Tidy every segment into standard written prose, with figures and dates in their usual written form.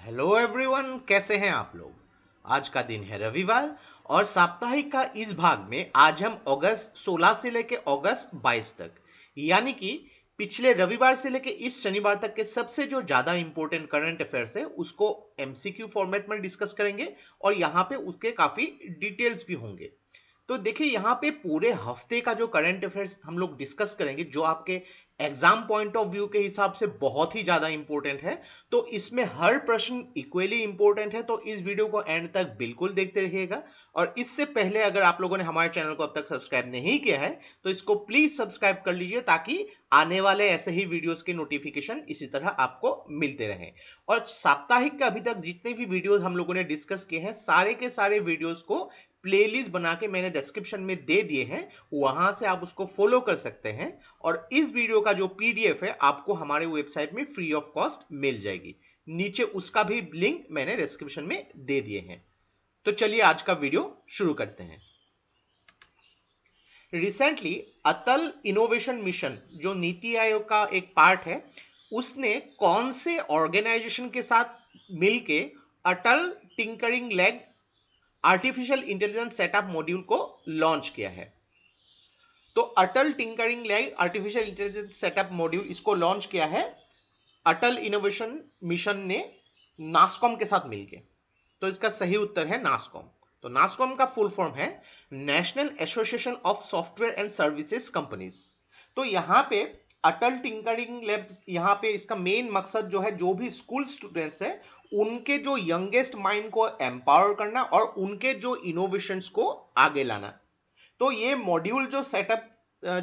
Hello everyone, कैसे हैं आप लोग। आज का दिन है रविवार और साप्ताहिक का इस भाग में आज हम अगस्त 16 से लेकर अगस्त 22 तक यानी कि पिछले रविवार से लेकर इस शनिवार तक के सबसे जो ज्यादा इंपॉर्टेंट करंट अफेयर्स है उसको एमसीक्यू फॉर्मेट में डिस्कस करेंगे और यहाँ पे उसके काफी डिटेल्स भी होंगे। तो देखिए यहाँ पे पूरे हफ्ते का जो करंट अफेयर्स हम लोग डिस्कस करेंगे जो आपके एग्जाम पॉइंट ऑफ व्यू के हिसाब से बहुत ही ज्यादा इंपॉर्टेंट है। तो इसमें हर प्रश्न इक्वली इंपॉर्टेंट है, तो इस वीडियो को एंड तक बिल्कुल देखते रहिएगा। और इससे पहले अगर आप लोगों ने हमारे चैनल को अब तक सब्सक्राइब नहीं किया है तो इसको प्लीज सब्सक्राइब कर लीजिए ताकि आने वाले ऐसे ही वीडियोस के नोटिफिकेशन इसी तरह आपको मिलते रहे। और साप्ताहिक का अभी तक जितने भी वीडियोस हम लोगों ने डिस्कस किए हैं सारे के सारे वीडियोस को प्लेलिस्ट बना के मैंने डिस्क्रिप्शन में दे दिए हैं, वहां से आप उसको फॉलो कर सकते हैं। और इस वीडियो का जो पीडीएफ है आपको हमारे वेबसाइट में फ्री ऑफ कॉस्ट मिल जाएगी, नीचे उसका भी लिंक मैंने डिस्क्रिप्शन में दे दिए हैं। तो चलिए आज का वीडियो शुरू करते हैं। रिसेंटली अटल इनोवेशन मिशन जो नीति आयोग का एक पार्ट है, उसने कौन से ऑर्गेनाइजेशन के साथ मिलके Atal tinkering lab artificial intelligence setup module को लॉन्च किया है। तो Atal tinkering lab artificial intelligence setup module इसको लॉन्च किया है अटल इनोवेशन मिशन ने नासकॉम के साथ मिलकर। तो इसका सही उत्तर है नासकॉम। तो नासकॉम का फुल फॉर्म है national association of software and services companies. तो यहां पे अटल टिंकरिंग लैब, यहां पे इसका मेन मकसद जो है जो भी स्कूल स्टूडेंट्स है उनके जो यंगेस्ट माइंड को एम्पावर करना और उनके जो इनोवेशंस को आगे लाना। तो ये मॉड्यूल जो सेटअप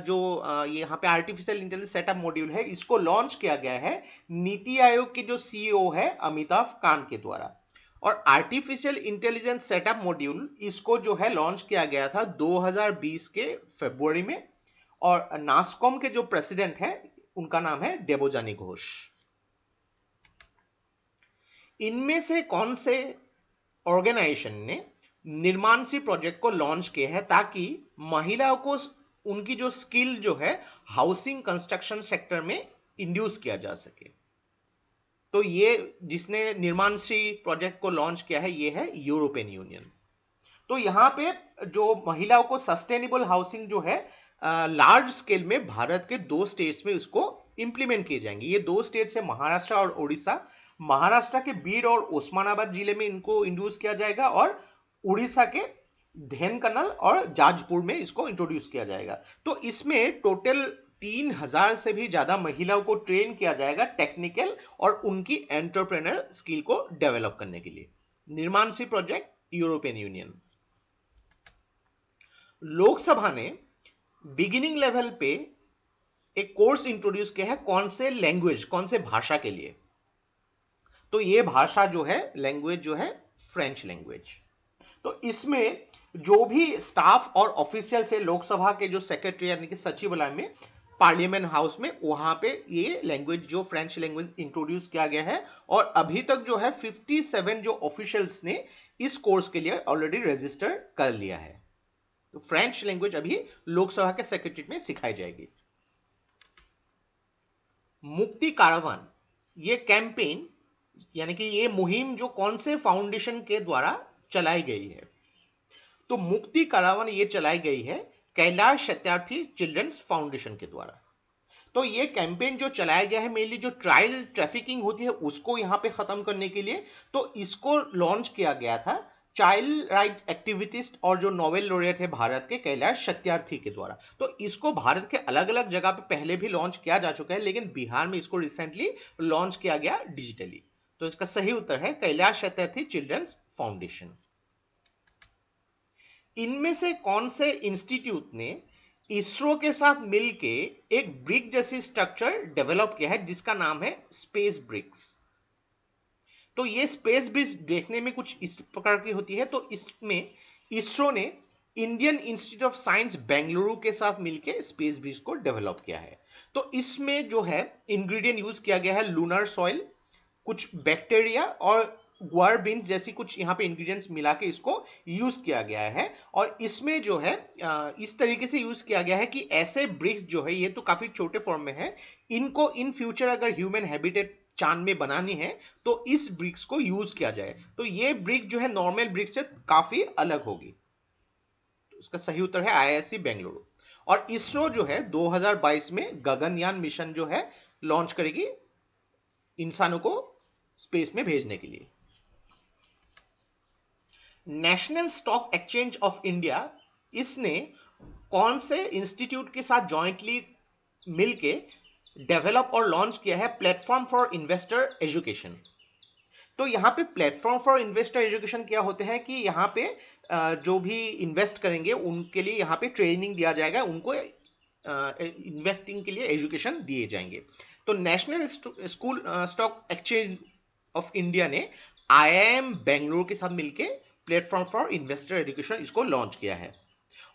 जो यहाँ पे आर्टिफिशियल इंटेलिजेंस सेटअप मॉड्यूल है इसको लॉन्च किया गया है नीति आयोग के जो सीईओ है अमिताभ कांत के द्वारा। और आर्टिफिशियल इंटेलिजेंस सेटअप मॉड्यूल इसको जो है लॉन्च किया गया था 2020 के फरवरी में। और नासकॉम के जो प्रेसिडेंट है उनका नाम है देबोजानी घोष। इनमें से कौन से ऑर्गेनाइजेशन ने निर्माणसी प्रोजेक्ट को लॉन्च किया है ताकि महिलाओं को उनकी जो स्किल जो है हाउसिंग कंस्ट्रक्शन सेक्टर में इंड्यूस किया जा सके। तो ये जिसने निर्माणसी प्रोजेक्ट को लॉन्च किया है ये है यूरोपियन यूनियन। तो यहां पे जो महिलाओं को सस्टेनेबल हाउसिंग जो है लार्ज स्केल में भारत के 2 स्टेट्स में उसको इंप्लीमेंट किए जाएंगे। ये 2 स्टेट्स है महाराष्ट्र और उड़ीसा। महाराष्ट्र के बीड और ओस्मानाबाद जिले में इनको इंट्रोड्यूस किया जाएगा और उड़ीसा के धेनकनल और जाजपुर में इसको इंट्रोड्यूस किया जाएगा। तो इसमें टोटल 3000 से भी ज्यादा महिलाओं को ट्रेन किया जाएगा टेक्निकल और उनकी एंटरप्रेन्योर स्किल को डेवलप करने के लिए। निर्माणसी प्रोजेक्ट यूरोपियन यूनियन। लोकसभा ने बिगिनिंग लेवल पे एक कोर्स इंट्रोड्यूस किया है कौन से लैंग्वेज, कौन से भाषा के लिए। तो ये भाषा जो है लैंग्वेज जो है फ्रेंच लैंग्वेज। तो इसमें जो भी स्टाफ और ऑफिशियल है लोकसभा के जो सेक्रेटरी यानी कि सचिवालय में पार्लियामेंट हाउस में, वहां पे ये लैंग्वेज जो फ्रेंच लैंग्वेज इंट्रोड्यूस किया गया है। और अभी तक जो है 57 जो ऑफिशियल्स ने इस कोर्स के लिए ऑलरेडी रजिस्टर कर लिया है। तो फ्रेंच लैंग्वेज अभी लोकसभा के सेक्रेटरी में सिखाई जाएगी। मुक्ति कारवान ये कैंपेन यानी कि ये मुहिम जो कौन से फाउंडेशन के द्वारा चलाई गई है। तो मुक्ति कारवान ये चलाई गई है कैलाश सत्यार्थी चिल्ड्रंस फाउंडेशन के द्वारा। तो ये कैंपेन जो चलाया गया है मेनली जो चाइल्ड ट्रैफिकिंग होती है उसको यहां पे खत्म करने के लिए। तो इसको लॉन्च किया गया था चाइल्ड राइट एक्टिविटिस्ट और जो नोबेल लॉरेट है भारत के कैलाश सत्यार्थी के द्वारा। तो इसको भारत के अलग अलग जगह पे पहले भी लॉन्च किया जा चुका है लेकिन बिहार में इसको रिसेंटली लॉन्च किया गया डिजिटली। तो इसका सही उत्तर है कैलाश सत्यार्थी चिल्ड्रंस फाउंडेशन। इनमें से कौन से इंस्टीट्यूट ने इसरो के साथ मिलके एक ब्रिक जैसी स्ट्रक्चर डेवलप किया है जिसका नाम है स्पेस ब्रिक्स। तो ये स्पेस ब्रिक्स देखने में कुछ इस प्रकार की होती है। तो इसमें इसरो ने Indian institute of science Bengaluru के साथ मिलकर स्पेस ब्रिक्स को डेवलप किया है। तो इसमें जो है इंग्रेडिएंट यूज किया गया है लूनर सॉइल, कुछ बैक्टीरिया और गुआर बीन्स जैसी कुछ यहाँ पे इंग्रेडिएंट्स मिला के इसको यूज किया गया है। और इसमें जो है इस तरीके से यूज किया गया है कि ऐसे ब्रिक्स जो है ये तो काफी छोटे फॉर्म में है, इनको इन फ्यूचर अगर ह्यूमन हैबिटेट चांद में बनानी है तो इस ब्रिक्स को यूज किया जाए। तो ये ब्रिक जो है नॉर्मल ब्रिक से काफी अलग होगी। तो इसका सही उत्तर है आईआईएससी बेंगलुरु। और इसरो जो है 2022 में गगनयान मिशन जो है लॉन्च करेगी इंसानों को स्पेस में भेजने के लिए। National stock exchange of India, इसने कौन से इंस्टीट्यूट के साथ जॉइंटली मिलके डेवलप और लॉन्च किया है प्लेटफॉर्म फॉर इन्वेस्टर एजुकेशन। तो यहाँ पे प्लेटफॉर्म फॉर इन्वेस्टर एजुकेशन क्या होते हैं कि यहाँ पे जो भी इन्वेस्ट करेंगे उनके लिए यहाँ पे ट्रेनिंग दिया जाएगा, उनको इन्वेस्टिंग के लिए एजुकेशन दिए जाएंगे। तो national school stock exchange of India ने आईआईएम बेंगलुरु के साथ मिलके प्लेटफॉर्म फॉर इन्वेस्टर एजुकेशन इसको लॉन्च किया है।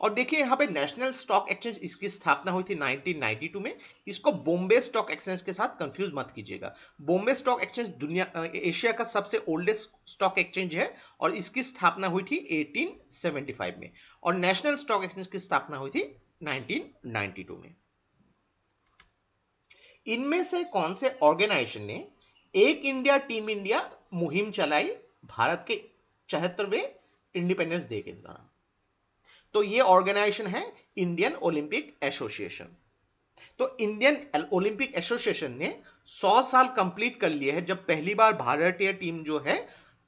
और देखिए यहाँ पे नेशनल स्टॉक एक्सचेंज, इसकी स्थापना हुई थी 1992 में। इसको बॉम्बे स्टॉक एक्सचेंज के साथ कंफ्यूज मत कीजिएगा। बॉम्बे स्टॉक एक्सचेंज दुनिया एशिया का सबसे ओल्डेस्ट स्टॉक एक्सचेंज है और इसकी स्थापना हुई थी 1875 में, और नेशनल स्टॉक एक्सचेंज की स्थापना हुई थी 1992 में। इनमें से कौन से ऑर्गेनाइजेशन ने एक इंडिया टीम इंडिया मुहिम चलाई भारत के 74वें इंडिपेंडेंस डे के दौरान? तो ये ऑर्गेनाइजेशन है इंडियन ओलंपिक एसोसिएशन। तो इंडियन ओलंपिक एसोसिएशन ने 100 साल कंप्लीट कर लिए हैं जब पहली बार भारतीय टीम जो है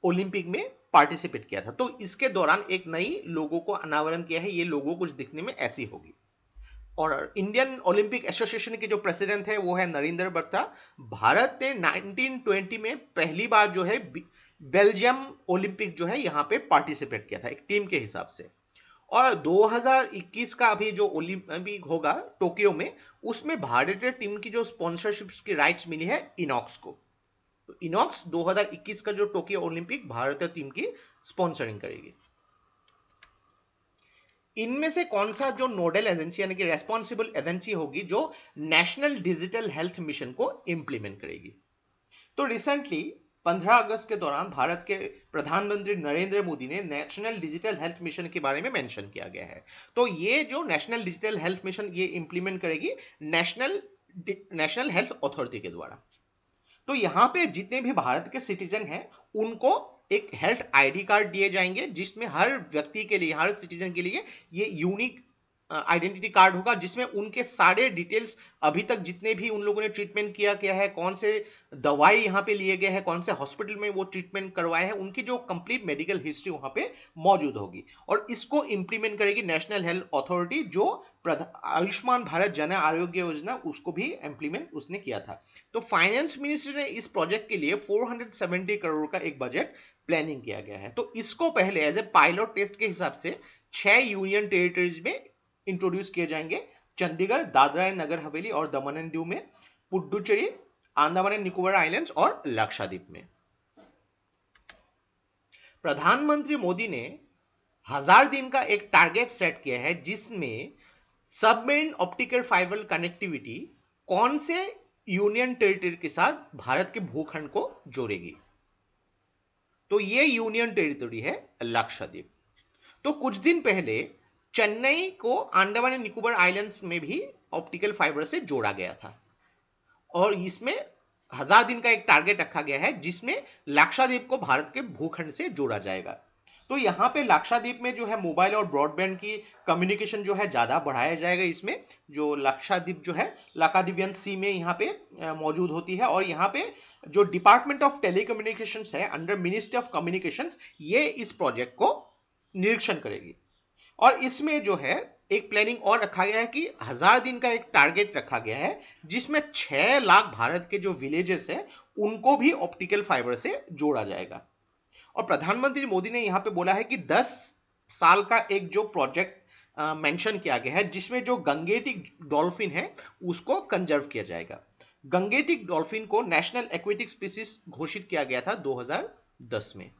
ओलंपिक में पार्टिसिपेट किया था। तो इसके दौरान एक नई लोगो को अनावरण किया है। ये लोगो कुछ दिखने में ऐसी होगी। और इंडियन ओलंपिक एसोसिएशन के जो प्रेसिडेंट है वो है नरेंद्र बत्रा। भारत ने 1920 में पहली बार जो है बेल्जियम ओलंपिक जो है यहाँ पे पार्टिसिपेट किया था एक टीम के हिसाब से। और 2021 का अभी जो ओलंपिक होगा टोक्यो में, उसमें भारतीय टीम की जो स्पॉन्सरशिप की राइट्स मिली है इनॉक्स को। तो इनॉक्स 2021 का जो टोक्यो ओलंपिक भारतीय टीम की स्पॉन्सरिंग करेगी। इनमें से कौन सा जो नोडल एजेंसी यानी कि रेस्पॉन्सिबल एजेंसी होगी जो नेशनल डिजिटल हेल्थ मिशन को इंप्लीमेंट करेगी? तो रिसेंटली 15 अगस्त के दौरान भारत के प्रधानमंत्री नरेंद्र मोदी ने नेशनल डिजिटल हेल्थ मिशन के बारे में मेंशन किया गया है। तो ये जो नेशनल डिजिटल हेल्थ मिशन ये इंप्लीमेंट करेगी नेशनल हेल्थ अथॉरिटी के द्वारा। तो यहां पे जितने भी भारत के सिटीजन हैं उनको एक हेल्थ आईडी कार्ड दिए जाएंगे जिसमें हर व्यक्ति के लिए, हर सिटीजन के लिए ये यूनिक आइडेंटिटी कार्ड होगा जिसमें उनके सारे डिटेल्स, अभी तक जितने भी उन लोगों ने ट्रीटमेंट किया गया है, कौन से दवाई यहाँ पे लिए गए हैं, कौन से हॉस्पिटल में वो ट्रीटमेंट करवाए हैं, उनकी जो कंप्लीट मेडिकल हिस्ट्री वहां पे मौजूद होगी। और इसको इंप्लीमेंट करेगी नेशनल हेल्थ अथॉरिटी, जो आयुष्मान भारत जन आरोग्य योजना उसको भी इंप्लीमेंट उसने किया था। तो फाइनेंस मिनिस्ट्री ने इस प्रोजेक्ट के लिए 470 करोड़ का एक बजट प्लानिंग किया गया है। तो इसको पहले एज ए पायलट टेस्ट के हिसाब से 6 यूनियन टेरिटरीज में इंट्रोड्यूस किए जाएंगे। चंडीगढ़, दादरा एंड नगर हवेली और दमन एंड दीव में, पुडुचेरी, अंडमान एंड निकोबार आइलैंड्स और लक्षद्वीप में। प्रधानमंत्री मोदी ने 1000 दिन का एक टारगेट सेट किया है जिसमें सबमेरिन ऑप्टिकल फाइबर कनेक्टिविटी कौन से यूनियन टेरिटरी के साथ भारत के भूखंड को जोड़ेगी? तो ये यूनियन टेरिटरी है लक्षद्वीप। तो कुछ दिन पहले चेन्नई को अंडमान एंड निकोबार आइलैंड्स में भी ऑप्टिकल फाइबर से जोड़ा गया था और इसमें 1000 दिन का एक टारगेट रखा गया है जिसमें लक्षद्वीप को भारत के भूखंड से जोड़ा जाएगा। तो यहाँ पे लक्षद्वीप में जो है मोबाइल और ब्रॉडबैंड की कम्युनिकेशन जो है ज्यादा बढ़ाया जाएगा। इसमें जो लक्षद्वीप जो है लक्षद्वीपियन सी में यहाँ पे मौजूद होती है और यहाँ पे जो डिपार्टमेंट ऑफ टेलीकम्युनिकेशंस है अंडर मिनिस्ट्री ऑफ कम्युनिकेशंस, ये इस प्रोजेक्ट को निरीक्षण करेगी। और इसमें जो है एक प्लानिंग और रखा गया है कि 1000 दिन का एक टारगेट रखा गया है जिसमें 6 लाख भारत के जो विलेजेस है उनको भी ऑप्टिकल फाइबर से जोड़ा जाएगा। और प्रधानमंत्री मोदी ने यहां पे बोला है कि 10 साल का एक जो प्रोजेक्ट मेंशन किया गया है जिसमें जो गंगेटिक डॉल्फिन है उसको कंजर्व किया जाएगा। गंगेटिक डॉल्फिन को नेशनल एक्वेटिक स्पीसीज घोषित किया गया था 2010 में।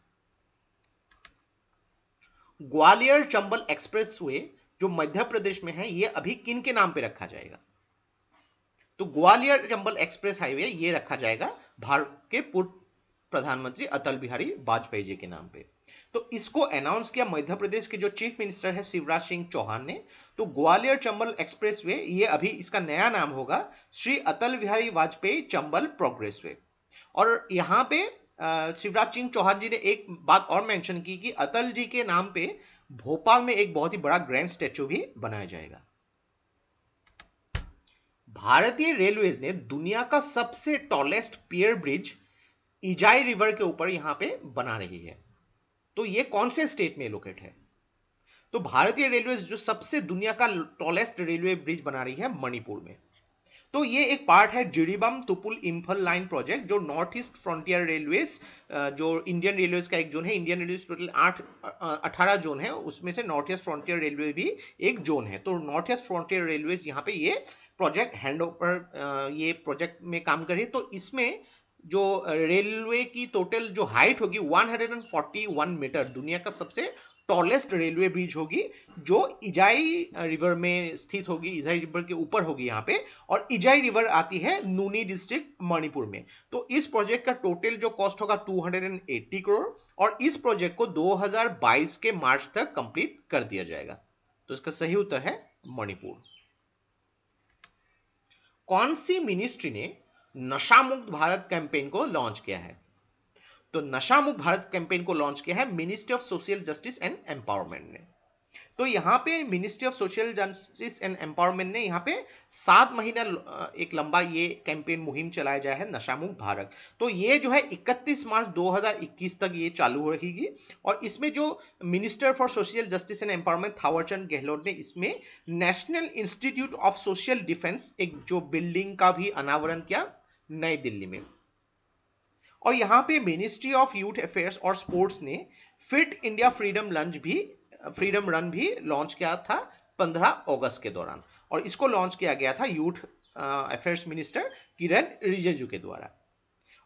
ग्वालियर चंबल एक्सप्रेसवे जो मध्य प्रदेश में है ये अभी किन के नाम पे रखा जाएगा? तो ग्वालियर चंबल एक्सप्रेस हाईवे ये रखा जाएगा भारत के पूर्व प्रधानमंत्री अटल बिहारी वाजपेयी जी के नाम पे। तो इसको अनाउंस किया मध्य प्रदेश के जो चीफ मिनिस्टर है शिवराज सिंह चौहान ने। तो ग्वालियर चंबल एक्सप्रेसवे ये अभी इसका नया नाम होगा श्री अटल बिहारी वाजपेयी चंबल प्रोग्रेसवे। और यहाँ पे शिवराज सिंह चौहान जी ने एक बात और मेंशन की कि अटल जी के नाम पे भोपाल में एक बहुत ही बड़ा ग्रैंड स्टैचू भी बनाया जाएगा। भारतीय रेलवेज ने दुनिया का सबसे टॉलेस्ट पियर ब्रिज इजाई रिवर के ऊपर यहां पे बना रही है। तो ये कौन से स्टेट में लोकेट है? तो भारतीय रेलवे जो सबसे दुनिया का टॉलेस्ट रेलवे ब्रिज बना रही है मणिपुर में। तो ये एक पार्ट है जिरीबाम तुपुल इंफल लाइन प्रोजेक्ट, जो नॉर्थ ईस्ट फ्रंटियर रेलवेज, जो इंडियन रेलवेज का एक जोन है। इंडियन रेलवेज टोटल 18 जोन है, उसमें से नॉर्थ ईस्ट फ्रंटियर रेलवे भी एक जोन है। तो नॉर्थ ईस्ट फ्रंटियर रेलवेज यहाँ पे ये प्रोजेक्ट हैंड ओवर, ये प्रोजेक्ट में काम करे। तो इसमें जो रेलवे की टोटल जो हाइट होगी 141 मीटर, दुनिया का सबसे टॉलेस्ट रेलवे ब्रिज होगी, जो इजाई रिवर में स्थित होगी, इजाई रिवर के ऊपर होगी यहाँ पे। और इजाई रिवर आती है नूनी डिस्ट्रिक्ट मणिपुर में। तो इस प्रोजेक्ट का टोटल जो कॉस्ट होगा 280 करोड़, और इस प्रोजेक्ट को 2022 के मार्च तक कंप्लीट कर दिया जाएगा। तो इसका सही उत्तर है मणिपुर। कौन सी मिनिस्ट्री ने नशा मुक्त भारत कैंपेन को लॉन्च किया है? तो नशा मुक्त भारत कैंपेन को लॉन्च किया है ministry of social justice and empowerment ने। तो यहाँ पे ministry of social justice and empowerment ने यहाँ पे 7 महीना एक लंबा ये कैंपेन मुहिम चलाया जाए है नशा मुक्त भारत। तो ये जो है 31 मार्च 2021 तक ये चालू रहेगी। और इसमें जो minister for social justice and empowerment Thawarchand Gehlot ने इसमें national institute of social defence, एक जो बिल्डिंग का भी अनावरण किया नई दिल्ली में। और यहाँ पे मिनिस्ट्री ऑफ यूथ अफेयर्स और स्पोर्ट्स ने फिट इंडिया फ्रीडम रन भी लॉन्च किया था 15 अगस्त के दौरान। और इसको लॉन्च किया गया था यूथ अफेयर्स मिनिस्टर किरण रिजिजू के द्वारा।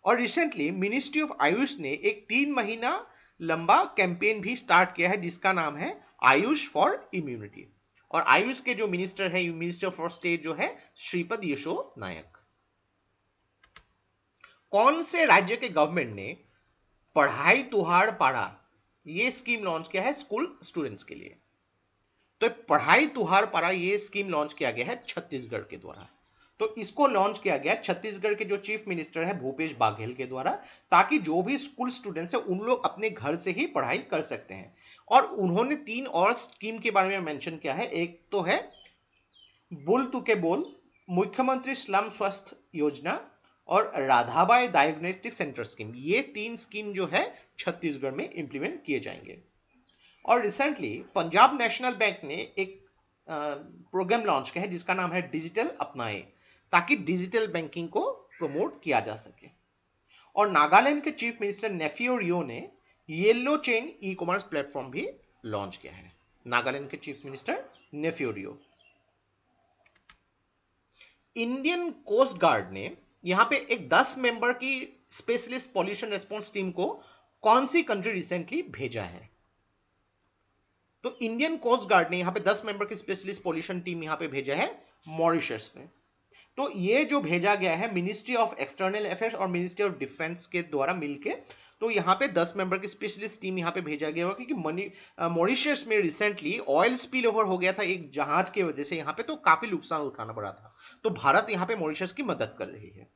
और रिसेंटली मिनिस्ट्री ऑफ आयुष ने एक 3 महीना लंबा कैंपेन भी स्टार्ट किया है, जिसका नाम है आयुष फॉर इम्यूनिटी। और आयुष के जो मिनिस्टर है, मिनिस्टर फॉर स्टेट जो है श्रीपद यशो नायक। कौन से राज्य के गवर्नमेंट ने पढ़ाई तुहार पारा ये स्कीम लॉन्च किया है स्कूल स्टूडेंट्स के लिए? तो पढ़ाई तुहार पारा ये स्कीम लॉन्च किया गया है छत्तीसगढ़ के द्वारा। तो इसको लॉन्च किया गया छत्तीसगढ़ के जो चीफ मिनिस्टर है भूपेश बाघेल के द्वारा, ताकि जो भी स्कूल स्टूडेंट्स है उन लोग अपने घर से ही पढ़ाई कर सकते हैं। और उन्होंने 3 और स्कीम के बारे में मेंशन किया है। एक तो है बोल तू के बोल, मुख्यमंत्री स्लम स्वस्थ योजना और राधाबाई डायग्नोस्टिक सेंटर स्कीम। ये 3 स्कीम जो है छत्तीसगढ़ में इंप्लीमेंट किए जाएंगे। और रिसेंटली पंजाब नेशनल बैंक ने एक प्रोग्राम लॉन्च किया है जिसका नाम है डिजिटल अपनाए, ताकि डिजिटल बैंकिंग को प्रमोट किया जा सके। और नागालैंड के चीफ मिनिस्टर नेफियो रियो ने yellow chain e commerce platform भी लॉन्च किया है। नागालैंड के चीफ मिनिस्टर नेफियो रियो। इंडियन कोस्ट गार्ड ने यहां पे एक 10 मेंबर की स्पेशलिस्ट पॉल्यूशन रेस्पॉन्स टीम को कौन सी कंट्री रिसेंटली भेजा है? तो इंडियन कोस्ट गार्ड ने यहां पे 10 मेंबर की स्पेशलिस्ट पॉल्यूशन टीम यहां पे भेजा है मॉरिशस में। तो ये जो भेजा गया है मिनिस्ट्री ऑफ एक्सटर्नल अफेयर्स और मिनिस्ट्री ऑफ डिफेंस के द्वारा मिलके। तो यहाँ पे 10 मेंबर की स्पेशलिस्ट टीम यहाँ पे भेजा गया होगा, क्योंकि मॉरिशस में रिसेंटली ऑयल स्पिल ओवर हो गया था एक जहाज की वजह से यहाँ पे, तो काफी नुकसान उठाना पड़ा था। तो भारत यहाँ पे मॉरिशस की मदद कर रही है।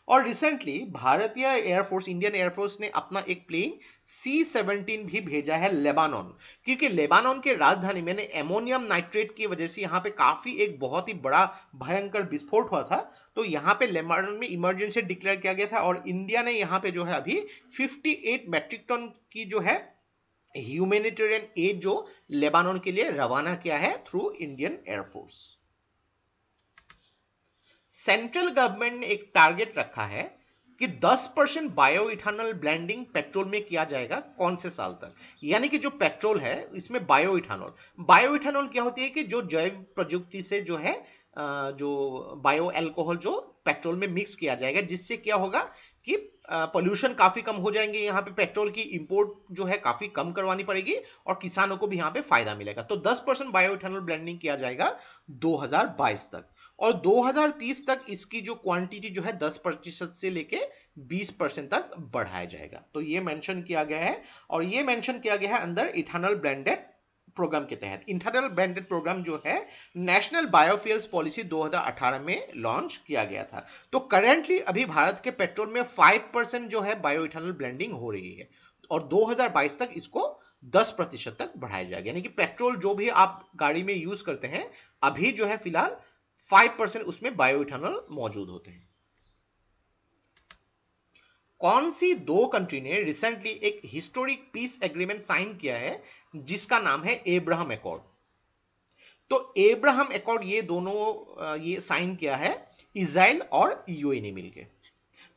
और रिसेंटली भारतीय एयरफोर्स, इंडियन एयरफोर्स ने अपना एक प्लेन C-17 भी भेजा है लेबानन, क्योंकि लेबानन के राजधानी में एमोनियम नाइट्रेट की वजह से यहाँ पे काफी एक बहुत ही बड़ा भयंकर विस्फोट हुआ था। तो यहाँ पे लेबानन में इमरजेंसी डिक्लेयर किया गया था। और इंडिया ने यहाँ पे जो है अभी 58 मेट्रिक टन की जो है ह्यूमैनिटेरियन एड जो लेबानन के लिए रवाना किया है through Indian air force. Central government ने एक टारगेट रखा है कि 10% बायो इथानॉल ब्लेंडिंग पेट्रोल में किया जाएगा कौन से साल तक। यानी कि जो पेट्रोल है इसमें बायो इथानॉल क्या होती है कि जो जैव प्रयुक्ति से जो है जो बायो एल्कोहल जो पेट्रोल में मिक्स किया जाएगा, जिससे क्या होगा कि पोल्यूशन काफी कम हो जाएंगे। यहाँ पे पेट्रोल की इंपोर्ट जो है काफी कम करवानी पड़ेगी और किसानों को भी यहाँ पे फायदा मिलेगा। तो 10% बायो इथानॉल ब्लेंडिंग किया जाएगा 2022 तक। और 2030 तक इसकी जो क्वांटिटी जो है 10% से लेके 20% तक बढ़ाया जाएगा। तो ये मेंशन किया गया है। और ये मेंशन किया गया है अंदर इथानॉल ब्लेंडेड प्रोग्राम के तहत इंथेनॉल ब्लेंडेड प्रोग्राम जो है नेशनल बायोफ्यूल्स पॉलिसी 2018 में लॉन्च किया गया था। तो करेंटली अभी भारत के पेट्रोल में 5% जो है बायो इथेनॉल ब्लेंडिंग हो रही है और 2022 तक इसको 10% तक बढ़ाया जाएगा। यानी कि पेट्रोल जो भी आप गाड़ी में यूज करते हैं अभी जो है फिलहाल 5% उसमें बायो इथेनॉल मौजूद होते हैं। कौन सी दो कंट्री ने रिसेंटली एक हिस्टोरिक पीस एग्रीमेंट साइन किया है जिसका नाम है एब्राहम एकॉर्ड? तो एब्राहम एकॉर्ड ये दोनों ये साइन किया है इजराइल और यूएई ने मिलकर।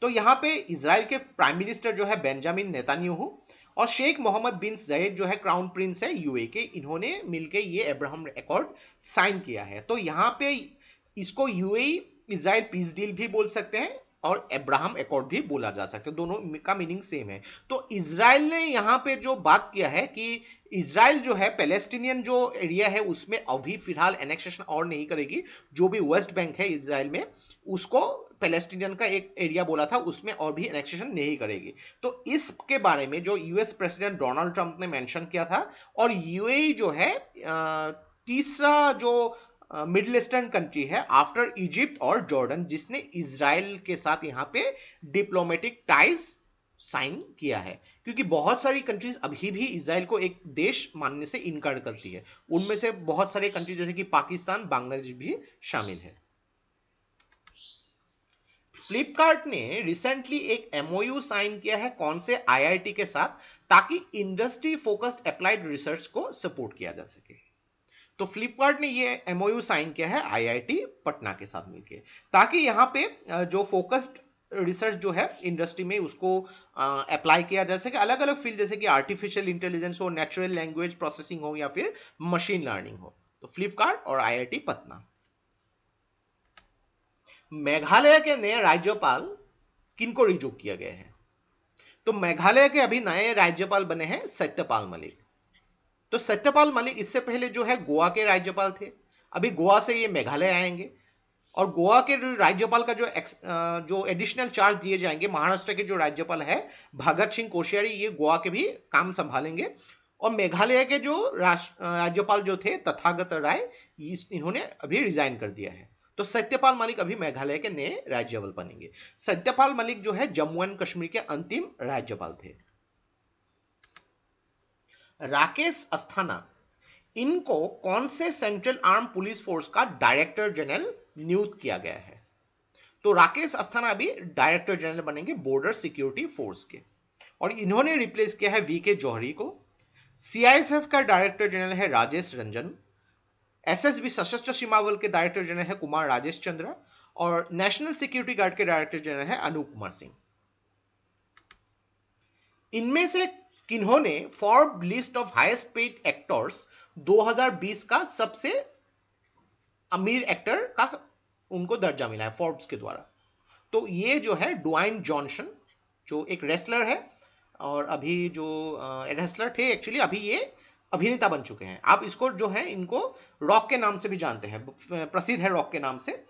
तो यहां पे इजराइल के प्राइम मिनिस्टर जो है बेंजामिन नेतान्याहू और शेख मोहम्मद बिन जायद जो है क्राउन प्रिंस है यूएई के, इन्होंने मिलकर ये एब्राहम एकॉर्ड साइन किया है। तो यहां पे इसको यूएई इजराइल पीस डील भी बोल सकते हैं और अब्राहम एकॉर्ड भी बोला जा सकता है, दोनों का मीनिंग सेम है। तो इजराइल ने यहां पे जो बात किया है कि इजराइल जो है पैलेस्टीनियन जो एरिया है उसमें अभी फिलहाल एनेक्सेशन और नहीं करेगी। जो भी वेस्ट बैंक है इजराइल में उसको पैलेस्टीनियन का एक एरिया बोला था, उसमें और भी एनेक्सेशन नहीं करेगी। तो इसके बारे में जो यूएस प्रेसिडेंट डोनाल्ड ट्रंप ने मेंशन किया था और यूएई जो है तीसरा जो मिडिल ईस्टर्न कंट्री है आफ्टर इजिप्ट और जॉर्डन जिसने इजराइल के साथ यहां पे डिप्लोमेटिक टाइज साइन किया है, क्योंकि बहुत सारी कंट्रीज अभी भी इजराइल को एक देश मानने से इनकार करती है। उनमें से बहुत सारे कंट्री जैसे कि पाकिस्तान, बांग्लादेश भी शामिल है। फ्लिपकार्ट ने रिसेंटली एक एमओयू साइन किया है कौन से आईआईटी के साथ, ताकि इंडस्ट्री फोकस्ड अप्लाइड रिसर्च को सपोर्ट किया जा सके। तो फ्लिपकार्ट ने ये एमओयू साइन किया है आईआईटी पटना के साथ मिलकर, ताकि यहाँ पे जो फोकस्ड रिसर्च जो है इंडस्ट्री में उसको अप्लाई किया जा सके, अलग अलग फील्ड जैसे कि आर्टिफिशियल इंटेलिजेंस हो, नेचुरल लैंग्वेज प्रोसेसिंग हो या फिर मशीन लर्निंग हो। तो फ्लिपकार्ट और आईआईटी पटना। मेघालय के नए राज्यपाल किनको रिज्यूम किया गया है? तो मेघालय के अभी नए राज्यपाल बने हैं सत्यपाल मलिक। तो सत्यपाल मलिक इससे पहले जो है गोवा के राज्यपाल थे, अभी गोवा से ये मेघालय आएंगे और गोवा के राज्यपाल का जो एडिशनल चार्ज दिए जाएंगे, महाराष्ट्र के जो राज्यपाल है भगत सिंह कोश्यारी, ये गोवा के भी काम संभालेंगे। और मेघालय के जो राज्यपाल जो थे तथागत राय, इन्होंने अभी रिजाइन कर दिया है। तो सत्यपाल मलिक अभी मेघालय के नए राज्यपाल बनेंगे। सत्यपाल मलिक जो है जम्मू एंड कश्मीर के अंतिम राज्यपाल थे। राकेश अस्थाना, इनको कौन से सेंट्रल आर्म पुलिस फोर्स का डायरेक्टर जनरल नियुक्त किया गया है? तो राकेश अस्थाना अभी डायरेक्टर जनरल बनेंगे बॉर्डर सिक्योरिटी फोर्स के, और इन्होंने रिप्लेस किया है वीके जौहरी को। सीआईएसएफ का डायरेक्टर जनरल है राजेश रंजन। एसएसबी सशस्त्र सीमा बल के डायरेक्टर जनरल है कुमार राजेश चंद्र और नेशनल सिक्योरिटी गार्ड के डायरेक्टर जनरल है अनूप कुमार सिंह। इनमें से किन्होंने Forbes list of highest paid actors 2020 का सबसे अमीर एक्टर का उनको दर्जा मिला है फोर्ब्स के द्वारा? तो ये जो है ड्वाइन जॉनसन, जो एक रेसलर है और अभी जो रेसलर थे एक्चुअली, अभी ये अभिनेता बन चुके हैं। आप इसको जो है इनको रॉक के नाम से भी जानते हैं, प्रसिद्ध है रॉक के नाम से।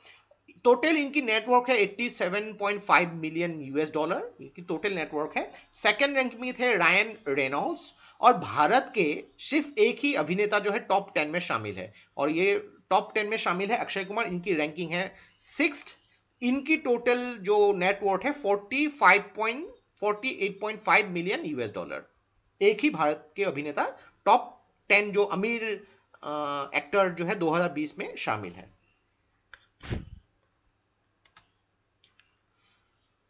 टोटल इनकी नेटवर्क है 87.5 मिलियन यूएस डॉलर की टोटल नेटवर्क है। सेकंड रैंक में थे रायन रेनॉल्ड्स और भारत के सिर्फ एक ही अभिनेता जो है टॉप 10 में शामिल है और ये टॉप 10 में शामिल है अक्षय कुमार। इनकी रैंकिंग है 6th। इनकी टोटल जो नेटवर्क है 48.5 मिलियन यूएस डॉलर। एक ही भारत के अभिनेता टॉप 10 जो अमीर एक्टर जो है 2020 में शामिल है।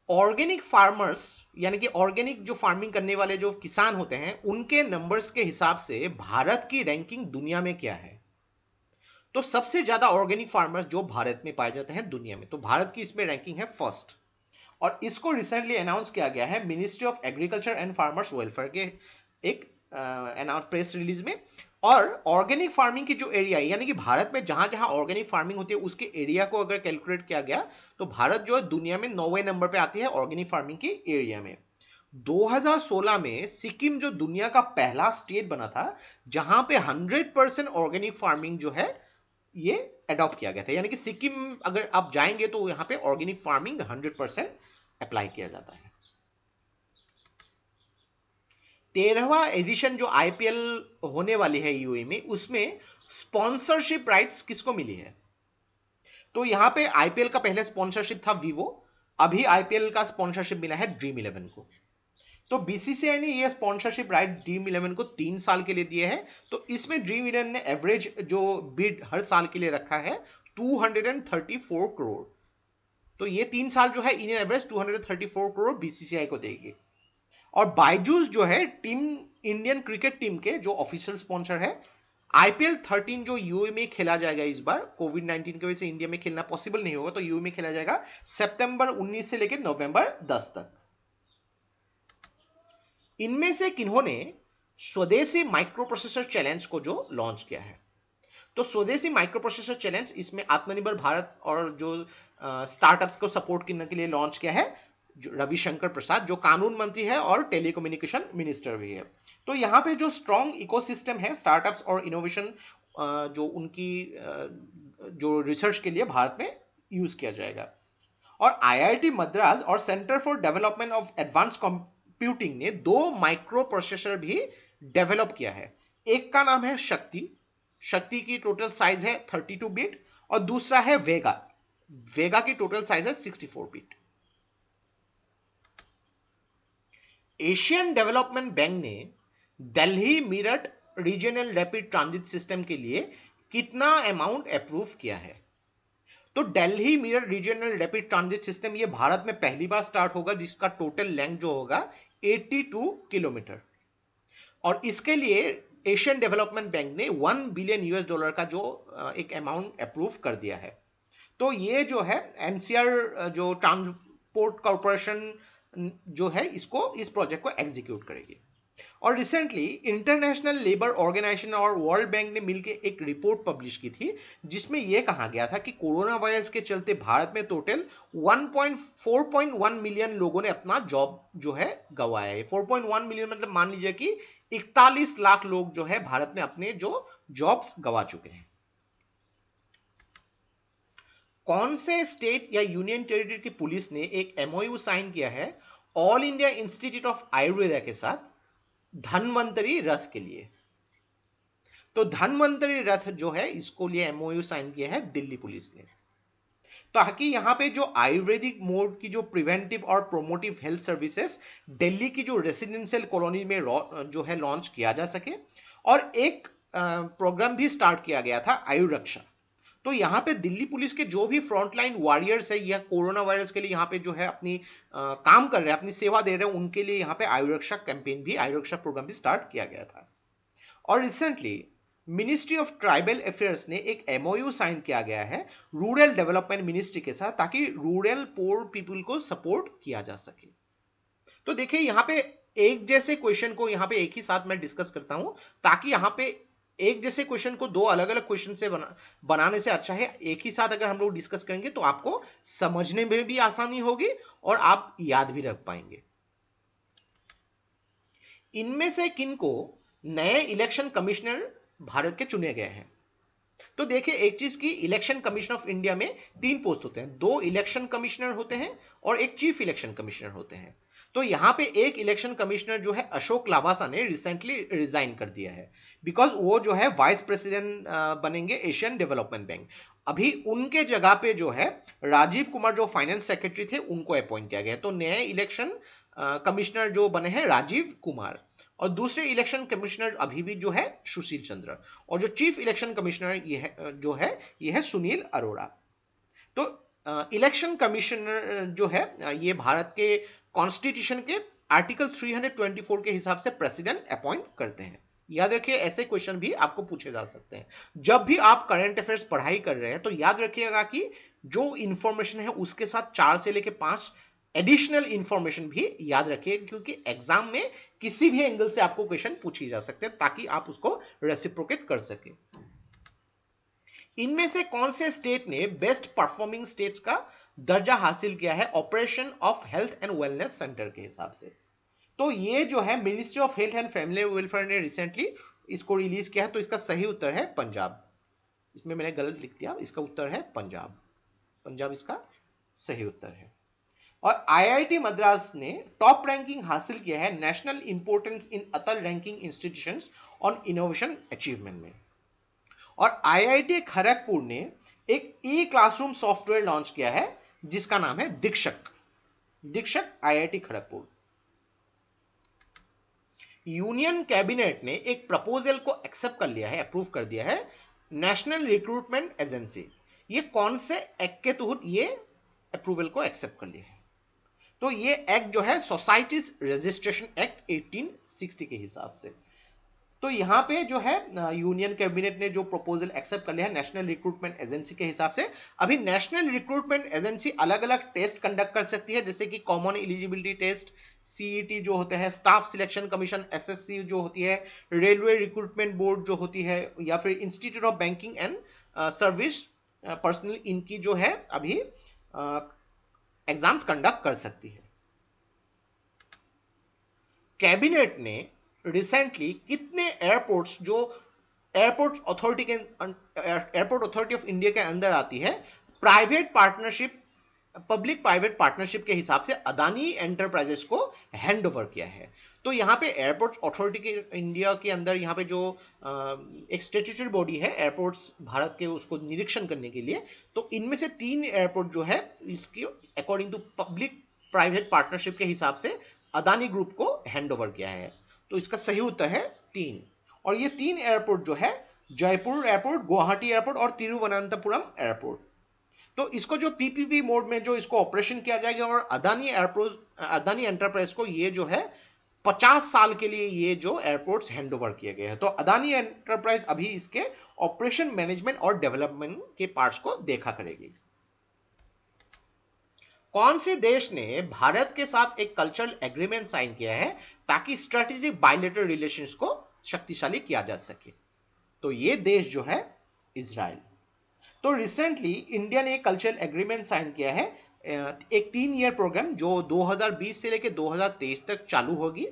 ऑर्गेनिक फार्मर्स यानी कि ऑर्गेनिक जो फार्मिंग करने वाले जो किसान होते हैं उनके नंबर्स के हिसाब से भारत की रैंकिंग दुनिया में क्या है? तो सबसे ज्यादा ऑर्गेनिक फार्मर्स जो भारत में पाए जाते हैं दुनिया में, तो भारत की इसमें रैंकिंग है फर्स्ट। और इसको रिसेंटली अनाउंस किया गया है ministry of agriculture and farmers welfare के एक प्रेस रिलीज में। और ऑर्गेनिक फार्मिंग की जो एरिया है यानी कि भारत में जहां जहां ऑर्गेनिक फार्मिंग होती है उसके एरिया को अगर कैलकुलेट किया गया तो भारत जो है दुनिया में 9वें नंबर पे आती है ऑर्गेनिक फार्मिंग के एरिया में। 2016 में सिक्किम जो दुनिया का पहला स्टेट बना था जहां पे 100% ऑर्गेनिक फार्मिंग जो है ये अडॉप्ट किया गया था। यानी कि सिक्किम अगर आप जाएंगे तो यहां पे ऑर्गेनिक फार्मिंग 100% अप्लाई किया जाता है। 13वां एडिशन जो आईपीएल होने वाली है यूएई में, उसमें स्पॉन्सरशिप राइट्स किसको मिली है? तो यहां पे आईपीएल का पहले स्पॉन्सरशिप था वीवो, अभी आईपीएल का स्पॉन्सरशिप मिला है ड्रीम इलेवन को। तो बीसीसीआई ने ये स्पॉन्सरशिप राइट ड्रीम इलेवन को 3 साल के लिए दिए हैं। तो इसमें ड्रीम इलेवन ने एवरेज जो बिड हर साल के लिए रखा है 234 करोड़। तो ये 3 साल जो है इन एवरेज 234 करोड़ बीसीसीआई को देगी। और बायजूस जो है टीम, इंडियन क्रिकेट टीम के जो ऑफिशियल स्पॉन्सर है, आईपीएल 13 जो यूए में खेला जाएगा इस बार, कोविड 19 की वजह से इंडिया में खेलना पॉसिबल नहीं होगा, तो यूए में खेला जाएगा सितंबर 19 से लेकर नवंबर 10 तक। इनमें से किन्होंने स्वदेशी माइक्रो प्रोसेसर चैलेंज को जो लॉन्च किया है? तो स्वदेशी माइक्रो प्रोसेसर चैलेंज इसमें आत्मनिर्भर भारत और जो स्टार्टअप्स को सपोर्ट करने के लिए लॉन्च किया है रविशंकर प्रसाद, जो कानून मंत्री है और टेलीकम्युनिकेशन मिनिस्टर भी है। तो यहाँ पे जो स्ट्रॉन्ग इकोसिस्टम है स्टार्टअप्स और इनोवेशन, जो उनकी जो रिसर्च के लिए भारत में यूज किया जाएगा। और आईआईटी मद्रास और centre for development of advance computing ने 2 माइक्रो प्रोसेसर भी डेवलप किया है। एक का नाम है शक्ति, शक्ति की टोटल साइज है 32 बिट, और दूसरा है वेगा, वेगा की टोटल साइज है 64 बिट। एशियन डेवलपमेंट बैंक ने Delhi Meerut regional rapid transit system के लिए कितना अमाउंट अप्रूव किया है? तो Delhi Meerut regional rapid transit system ये भारत में पहली बार स्टार्ट होगा, जिसका टोटल लेंथ जो होगा 82 किलोमीटर। और इसके लिए एशियन डेवलपमेंट बैंक ने $1 बिलियन का जो एक अमाउंट अप्रूव कर दिया है। तो ये जो है एनसीआर जो ट्रांसपोर्ट कॉर्पोरेशन जो है इसको, इस प्रोजेक्ट को एग्जीक्यूट करेगी। और रिसेंटली इंटरनेशनल लेबर ऑर्गेनाइजेशन और वर्ल्ड बैंक ने मिलकर एक रिपोर्ट पब्लिश की थी, जिसमें यह कहा गया था कि कोरोना वायरस के चलते भारत में टोटल 4.1 मिलियन लोगों ने अपना जॉब जो है गंवाया है। 4.1 मिलियन मतलब मान लीजिए कि 41 लाख लोग जो है भारत में अपने जो जॉब्स गंवा चुके हैं। कौन से स्टेट या यूनियन टेरिटरी की पुलिस ने एक एमओयू साइन किया है all India institute of Ayurveda के साथ धन्वंतरी रथ के लिए? तो धन्वंतरी रथ जो है इसको लिए एमओयू साइन किया है दिल्ली पुलिस ने, ताकि यहां पे जो आयुर्वेदिक मोड की जो प्रिवेंटिव और प्रोमोटिव हेल्थ सर्विसेज दिल्ली की जो रेसिडेंशियल कॉलोनी में जो है लॉन्च किया जा सके। और एक प्रोग्राम भी स्टार्ट किया गया था आयुरक्षा। तो यहाँ पे दिल्ली पुलिस के जो भी फ्रंटलाइन वॉरियर्स है या कोरोना वायरस के लिए यहाँ पे जो है अपनी काम कर रहे हैं, अपनी सेवा दे रहे हैं, उनके लिए यहाँ पे आयुरक्षा कैंपेन भी, आयुरक्षा प्रोग्राम भी स्टार्ट किया गया था। और recently ministry of tribal affairs ने एक एमओयू साइन किया गया है रूरल डेवलपमेंट मिनिस्ट्री के साथ, ताकि रूरल पोर पीपल को सपोर्ट किया जा सके। तो देखिए यहाँ पे एक जैसे क्वेश्चन को यहाँ पे एक ही साथ मैं डिस्कस करता हूं, ताकि यहाँ पे एक जैसे क्वेश्चन को 2 अलग अलग क्वेश्चन से बनाने से अच्छा है एक ही साथ अगर हम लोग डिस्कस करेंगे, तो आपको समझने में भी आसानी होगी और आप याद भी रख पाएंगे। इनमें से किनको नए इलेक्शन कमिश्नर भारत के चुने गए हैं? तो देखिए एक चीज की, इलेक्शन कमीशन ऑफ इंडिया में 3 पोस्ट होते हैं, 2 इलेक्शन कमिश्नर होते हैं और एक चीफ इलेक्शन कमिश्नर होते हैं। तो यहां पे एक इलेक्शन कमिश्नर जो है अशोक लावासा ने रिसेंटली रिजाइन कर दिया है, बिकॉज वो जो है वाइस प्रेसिडेंट बनेंगे एशियन डेवलपमेंट बैंक। अभी उनके जगह पे जो है राजीव कुमार जो फाइनेंस सेक्रेटरी थे उनको अपॉइंट किया गया। तो नए इलेक्शन कमिश्नर जो बने हैं राजीव कुमार, और दूसरे इलेक्शन कमिश्नर अभी भी जो है सुशील चंद्र, और जो चीफ इलेक्शन कमिश्नर ये है सुनील अरोड़ा। तो इलेक्शन कमिश्नर जो है ये भारत के कॉन्स्टिट्यूशन के आर्टिकल 324 के हिसाब से प्रेसिडेंट अपॉइंट करते हैं। याद रखिए ऐसे क्वेश्चन भी आपको पूछे जा सकते हैं जब भी आप करंट अफेयर्स पढ़ाई कर रहे हैं। तो याद रखिएगा कि जो इंफॉर्मेशन है उसके साथ 4 से लेकर 5 एडिशनल इंफॉर्मेशन भी याद रखिए, क्योंकि एग्जाम में किसी भी एंगल से आपको क्वेश्चन पूछी जा सकते हैं, ताकि आप उसको रेसिप्रोकेट कर सके। इनमें से कौन से स्टेट ने बेस्ट परफॉर्मिंग स्टेट्स का दर्जा हासिल किया है operation of health and wellness centre के हिसाब से? तो ये जो है ministry of health and family welfare ने रिसेंटली इसको रिलीज किया है। तो इसका सही उत्तर है पंजाब। इसमें मैंने गलत लिख दिया, इसका उत्तर है पंजाब। पंजाब इसका सही उत्तर है। और आईआईटी मद्रास ने टॉप रैंकिंग हासिल किया है national importance in Atal ranking institutions on innovation achievement में। और आईआईटी खड़गपुर ने एक ई क्लासरूम सॉफ्टवेयर लॉन्च किया है जिसका नाम है दीक्षक। दीक्षक आईआईटी खड़गपुर। यूनियन कैबिनेट ने एक प्रपोजल को एक्सेप्ट कर लिया है, अप्रूव कर दिया है, नेशनल रिक्रूटमेंट एजेंसी। ये कौन से एक्ट के तहत ये अप्रूवल को एक्सेप्ट कर लिया है? तो ये एक्ट जो है सोसाइटीज रजिस्ट्रेशन एक्ट 1860 के हिसाब से। तो यहां पे जो है यूनियन कैबिनेट ने जो प्रपोजल एक्सेप्ट कर लिया है नेशनल रिक्रूटमेंट एजेंसी के हिसाब से। अभी नेशनल रिक्रूटमेंट एजेंसी अलग अलग टेस्ट कंडक्ट कर सकती है, जैसे कि कॉमन एलिजिबिलिटी टेस्ट, सीईटी जो होते हैं, स्टाफ सिलेक्शन कमीशन एसएससी जो होती है, रेलवे रिक्रूटमेंट बोर्ड जो होती है, या फिर institute of banking and service personal, इनकी जो है अभी एग्जाम्स कंडक्ट कर सकती है। कैबिनेट ने रिसेंटली कितने एयरपोर्ट्स जो एयरपोर्ट अथॉरिटी ऑफ इंडिया के अंदर आती है, private partnership, public private partnership के हिसाब से अदानी एंटरप्राइजेस को हैंड ओवर किया है। तो यहाँ पे एयरपोर्ट अथॉरिटी के इंडिया के अंदर यहाँ पे जो एक स्टैट्यूटरी बॉडी है एयरपोर्ट्स भारत के, उसको निरीक्षण करने के लिए, तो इनमें से 3 एयरपोर्ट जो है इसकी according to public private partnership के हिसाब से अदानी ग्रुप को हैंड ओवर किया है। तो इसका सही उत्तर है 3। और ये 3 एयरपोर्ट जो है जयपुर एयरपोर्ट, गुवाहाटी एयरपोर्ट और तिरुवनंतपुरम एयरपोर्ट। तो इसको जो पीपीपी मोड में जो इसको ऑपरेशन किया जाएगा, और अदानी एंटरप्राइज को ये जो है 50 साल के लिए ये जो एयरपोर्ट्स हैंड ओवर किए गए हैं। तो अदानी एंटरप्राइज अभी इसके ऑपरेशन मैनेजमेंट और डेवलपमेंट के पार्ट्स को देखा करेगी। कौन से देश ने भारत के साथ एक कल्चरल एग्रीमेंट साइन किया है ताकि स्ट्रेटेजिक बायलैटरल रिलेशंस को शक्तिशाली किया जा सके? तो ये देश जो है इजराइल। तो रिसेंटली इंडिया ने एक कल्चरल एग्रीमेंट साइन किया है, एक 3 ईयर प्रोग्राम जो 2020 से लेकर 2023 तक चालू होगी।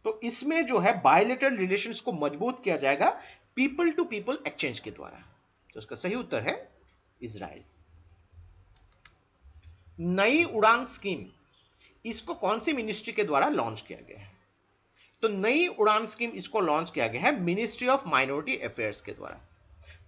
तो इसमें जो है बायलैटरल रिलेशंस को मजबूत किया जाएगा पीपल टू पीपल एक्सचेंज के द्वारा। तो इसका सही उत्तर है इजराइल। नई उड़ान स्कीम, इसको कौन सी मिनिस्ट्री के द्वारा लॉन्च किया गया है? तो नई उड़ान स्कीम इसको लॉन्च किया गया है मिनिस्ट्री ऑफ माइनॉरिटी अफेयर्स के द्वारा।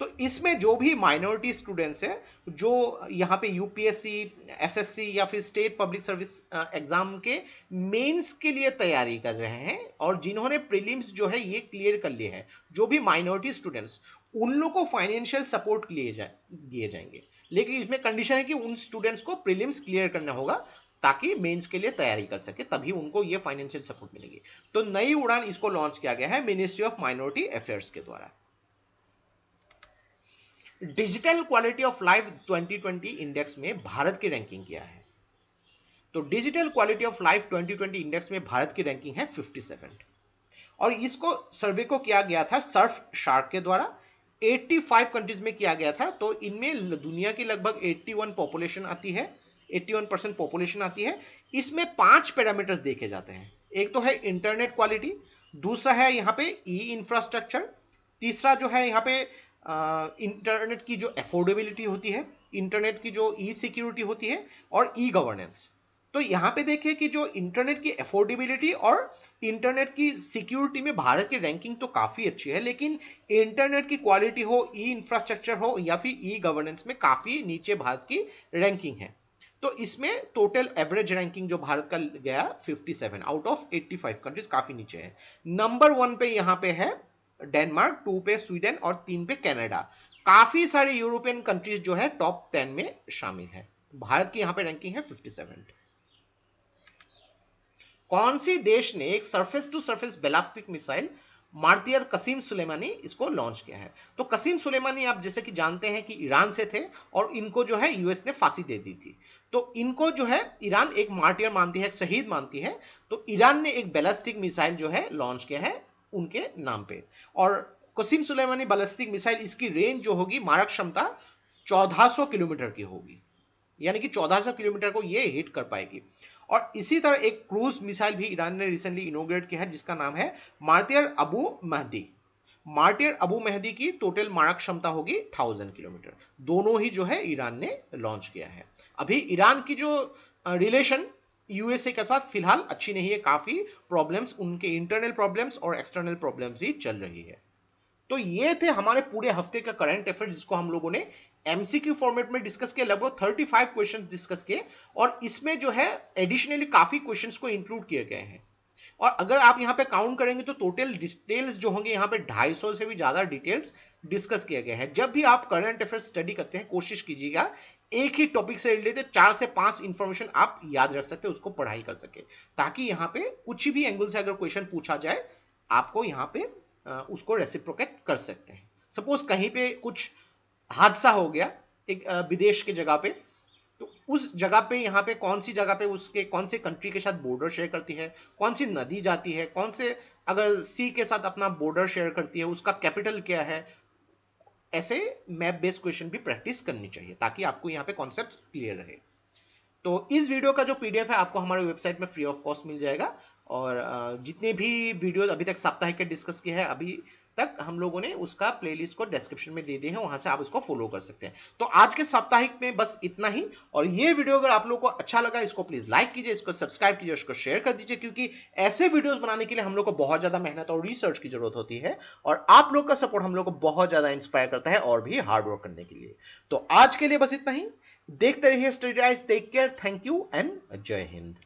तो इसमें जो भी माइनॉरिटी स्टूडेंट्स हैं जो यहाँ पे यूपीएससी, एसएससी या फिर स्टेट पब्लिक सर्विस एग्जाम के मेंस के लिए तैयारी कर रहे हैं, और जिन्होंने प्रीलिम्स जो है ये क्लियर कर लिए हैं, जो भी माइनॉरिटी स्टूडेंट्स, उन लोगों को फाइनेंशियल सपोर्ट दिए जाएंगे। लेकिन इसमें कंडीशन है कि उन स्टूडेंट्स को प्रीलिम्स क्लियर करना होगा ताकि मेंस के लिए तैयारी कर सके, तभी उनको ये फाइनेंशियल सपोर्ट मिलेगी। तो नई उड़ान इसको लॉन्च किया गया है मिनिस्ट्री ऑफ माइनॉरिटी अफेयर्स के द्वारा। Digital quality of life 2020 index में भारत की रैंकिंग क्या है? तो digital quality of life 2020 index में भारत की रैंकिंग है 57, और इसको सर्वे को किया गया था सर्फ शार्क के द्वारा। 85 कंट्रीज में किया गया था। तो इनमें दुनिया की लगभग 81 पॉपुलेशन आती है, 81% पॉपुलेशन आती है। इसमें 5 पैरामीटर्स देखे जाते हैं। एक तो है इंटरनेट क्वालिटी, दूसरा है यहाँ पे ई इंफ्रास्ट्रक्चर, तीसरा जो है यहाँ पे इंटरनेट की जो अफोर्डेबिलिटी होती है, इंटरनेट की जो ई सिक्योरिटी होती है, और ई गवर्नेंस। तो यहाँ पे देखिए कि जो इंटरनेट की अफोर्डेबिलिटी और इंटरनेट की सिक्योरिटी में भारत की रैंकिंग तो काफी अच्छी है, लेकिन इंटरनेट की क्वालिटी हो, ई इंफ्रास्ट्रक्चर हो या फिर ई गवर्नेंस में काफी नीचे भारत की रैंकिंग है। तो इसमें टोटल एवरेज रैंकिंग जो भारत का गया 57 आउट ऑफ 85 कंट्रीज, काफी नीचे है। नंबर 1 पे यहाँ पे है डेनमार्क, 2 पे स्वीडन और 3 पे कनाडा। काफी सारे यूरोपियन कंट्रीज जो है टॉप 10 में शामिल है। भारत की यहाँ पे रैंकिंग है 57। कौन सी देश ने एक surface to surface ballistic missile martyr Qasem Soleimani इसको लॉन्च किया है? तो कसीम सुलेमानी आप जैसे कि जानते हैं कि ईरान से थे, और इनको जो है यूएस ने फांसी दे दी थी। तो इनको जो है ईरान एक मार्टियर मानती है, एक शहीद मानती है। तो ईरान ने एक बैलिस्टिक मिसाइल जो है लॉन्च किया है उनके नाम पे। और कसीम सुलेमानी बैलिस्टिक मिसाइल, इसकी रेंज जो होगी, मारक क्षमता 1400 किलोमीटर की होगी, यानी कि 1400 किलोमीटर को ये हिट कर पाएगी। और इसी तरह एक क्रूज मिसाइल भी ईरान ने रिसेंटली इनोग्रेट किया है जिसका नाम है मार्टियर अबू महदी। मार्टियर अबू महदी की टोटल मारक क्षमता होगी 1000 किलोमीटर। दोनों ही जो है ईरान ने लॉन्च किया है। अभी ईरान की जो रिलेशन यूएसए के साथ फिलहाल अच्छी नहीं है, काफी प्रॉब्लम्स, उनके इंटरनल प्रॉब्लम्स और एक्सटर्नल प्रॉब्लम्स भी चल रही है। तो ये थे हमारे पूरे हफ्ते का करंट अफेयर्स, जिसको हम लोगों ने एमसीक्यू फॉर्मेट में डिस्कस किया, लगभग 35 क्वेश्चंस डिस्कस किए, और इसमें जो है एडिशनली काफी क्वेश्चंस को इंक्लूड किए गए हैं। और अगर आप यहाँ पे काउंट करेंगे तो टोटल डिटेल्स जो होंगे यहाँ पे 250 से भी ज्यादा डिटेल्स डिस्कस किए गए हैं। जब भी आप करंट अफेयर्स स्टडी करते हैं, कोशिश कीजिएगा एक ही टॉपिक से रिलेटेड 4 से 5 इंफॉर्मेशन आप याद रख सकते हैं, उसको पढ़ाई कर सके, ताकि यहाँ पे कुछ भी एंगल से अगर क्वेश्चन पूछा जाए, आपको यहाँ पे उसको रेसिप्रोकेट कर सकते हैं। सपोज कहीं पे कुछ हादसा हो गया एक विदेश की जगह पे, तो उस जगह पे यहाँ पे कौन सी जगह पे उसके कौन से कंट्री के साथ बॉर्डर शेयर करती है, कौन सी नदी जाती है, कौन से अगर सी के साथ अपना बॉर्डर शेयर करती है, उसका कैपिटल क्या है, ऐसे मैप बेस्ड क्वेश्चन भी प्रैक्टिस करनी चाहिए, ताकि आपको यहाँ पे कॉन्सेप्ट क्लियर रहे। तो इस वीडियो का जो पीडीएफ है आपको हमारे वेबसाइट में फ्री ऑफ कॉस्ट मिल जाएगा, और जितने भी वीडियोस अभी तक साप्ताहिक के डिस्कस किए हैं अभी तक, हम लोगों ने उसका प्लेलिस्ट को डिस्क्रिप्शन में दे दिए हैं, वहां से आप उसको फॉलो कर सकते हैं। तो आज के साप्ताहिक में बस इतना ही, और ये वीडियो अगर आप लोगों को अच्छा लगा, इसको प्लीज लाइक कीजिए, इसको सब्सक्राइब कीजिए, इसको शेयर कर दीजिए, क्योंकि ऐसे वीडियोस बनाने के लिए हम लोग को बहुत ज्यादा मेहनत और रिसर्च की जरूरत होती है, और आप लोग का सपोर्ट हम लोग को बहुत ज्यादा इंस्पायर करता है और भी हार्ड वर्क करने के लिए। तो आज के लिए बस इतना ही, देखते रहिए study rise, take care, thank you and Jai Hind.